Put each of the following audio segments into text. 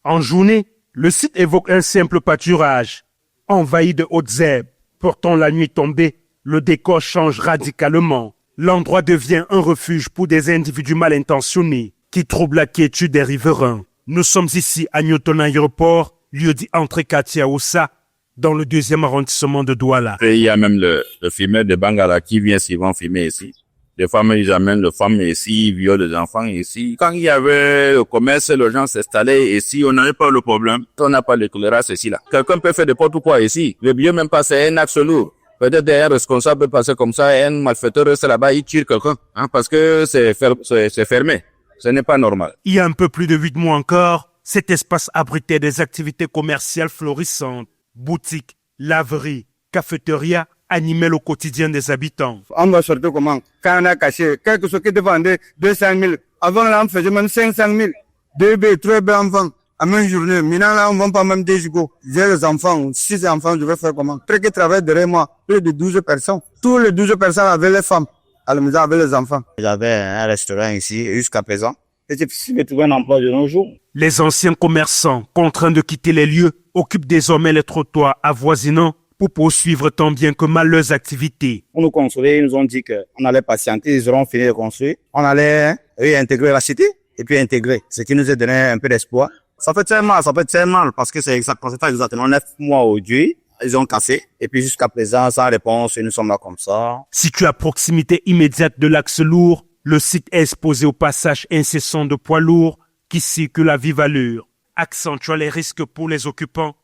En journée, le site évoque un simple pâturage, envahi de hautes herbes. Pourtant, la nuit tombée, le décor change radicalement. L'endroit devient un refuge pour des individus mal intentionnés qui troublent la quiétude des riverains. Nous sommes ici à Newton Aéroport, lieu dit entrée quartier Oussa, dans le 2e arrondissement de Douala. Et il y a même le fumeur de Bangala qui vient souvent fumer ici. Des femmes, ils amènent les femmes ici, ils violent les enfants ici. Quand il y avait le commerce, les gens s'installaient ici, on n'avait pas le problème. On n'a pas l'éclairage ici, là. Quelqu'un peut faire n'importe quoi ici. Le mieux même pas, c'est un axe lourd. Peut-être un responsable peut passer comme ça, un malfaiteur reste là-bas, il tire quelqu'un, parce que c'est fermé. Ce n'est pas normal. Il y a un peu plus de 8 mois encore, cet espace abritait des activités commerciales florissantes. Boutiques, laveries, cafétérias animaient le quotidien des habitants. On va sortir comment? Quand on a caché, quelque chose qui te vendait 200 000. Avant là, on faisait même 500 000. 2 B, 3 B enfants. À même journée. Maintenant là, on ne vend pas même des gigots. J'ai les enfants, 6 enfants, je vais faire comment? Très qui travaillent derrière moi, plus de 12 personnes. Tous les 12 personnes avaient les femmes. À la maison, avec les enfants. J'avais un restaurant ici, jusqu'à présent. C'est difficile de trouver un emploi de nos jours. Les anciens commerçants, contraints de quitter les lieux, occupent désormais les trottoirs avoisinants pour poursuivre tant bien que mal leurs activités. Pour nous construire, ils nous ont dit qu'on allait patienter, ils auront fini de construire. On allait réintégrer la cité et puis intégrer, ce qui nous a donné un peu d'espoir. Ça fait très mal parce que c'est exactement 9 mois aujourd'hui. Ils ont cassé. Et puis jusqu'à présent, sans réponse, et nous sommes là comme ça. Situé à proximité immédiate de l'axe lourd, le site est exposé au passage incessant de poids lourds qui circulent à vive allure, accentuant les risques pour les occupants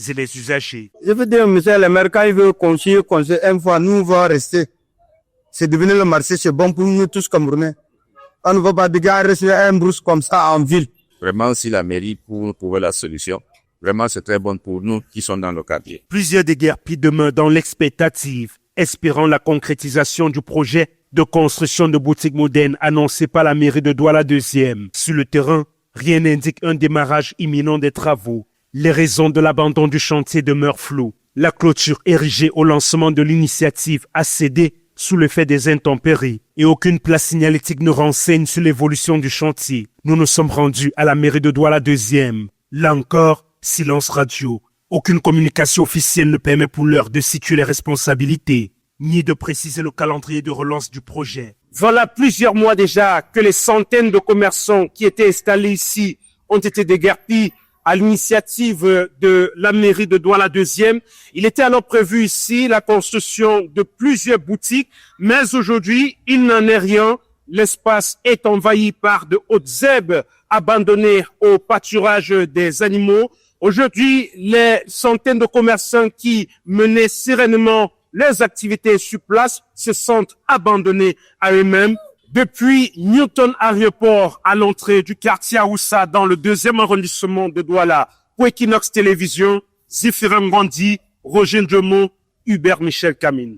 et les usagers. Je veux dire, monsieur le maire, quand il veut construire une fois, nous, on va rester. C'est devenu le marché, c'est bon pour nous tous Camerounais. On ne va pas rester un brousse comme ça en ville. Vraiment, si la mairie pour trouver la solution, vraiment, c'est très bon pour nous qui sommes dans le quartier. Plusieurs déguerpis demeurent dans l'expectative, espérant la concrétisation du projet de construction de boutiques modernes annoncé par la mairie de Douala 2e. Sur le terrain, rien n'indique un démarrage imminent des travaux. Les raisons de l'abandon du chantier demeurent floues. La clôture érigée au lancement de l'initiative a cédé sous l'effet des intempéries et aucune place signalétique ne renseigne sur l'évolution du chantier. Nous nous sommes rendus à la mairie de Douala 2e. Là encore, silence radio. Aucune communication officielle ne permet pour l'heure de situer les responsabilités, ni de préciser le calendrier de relance du projet. Voilà plusieurs mois déjà que les centaines de commerçants qui étaient installés ici ont été déguerpis à l'initiative de la mairie de Douala 2e. Il était alors prévu ici la construction de plusieurs boutiques, mais aujourd'hui, il n'en est rien. L'espace est envahi par de hautes herbes abandonnées au pâturage des animaux. Aujourd'hui, les centaines de commerçants qui menaient sereinement leurs activités sur place se sentent abandonnés à eux-mêmes. Depuis Newton Aéroport à l'entrée du quartier Oussa dans le 2e arrondissement de Douala, pour Equinox Télévision, Zéphirin Grandi, Roger Ndjemo, Hubert Michel Camine.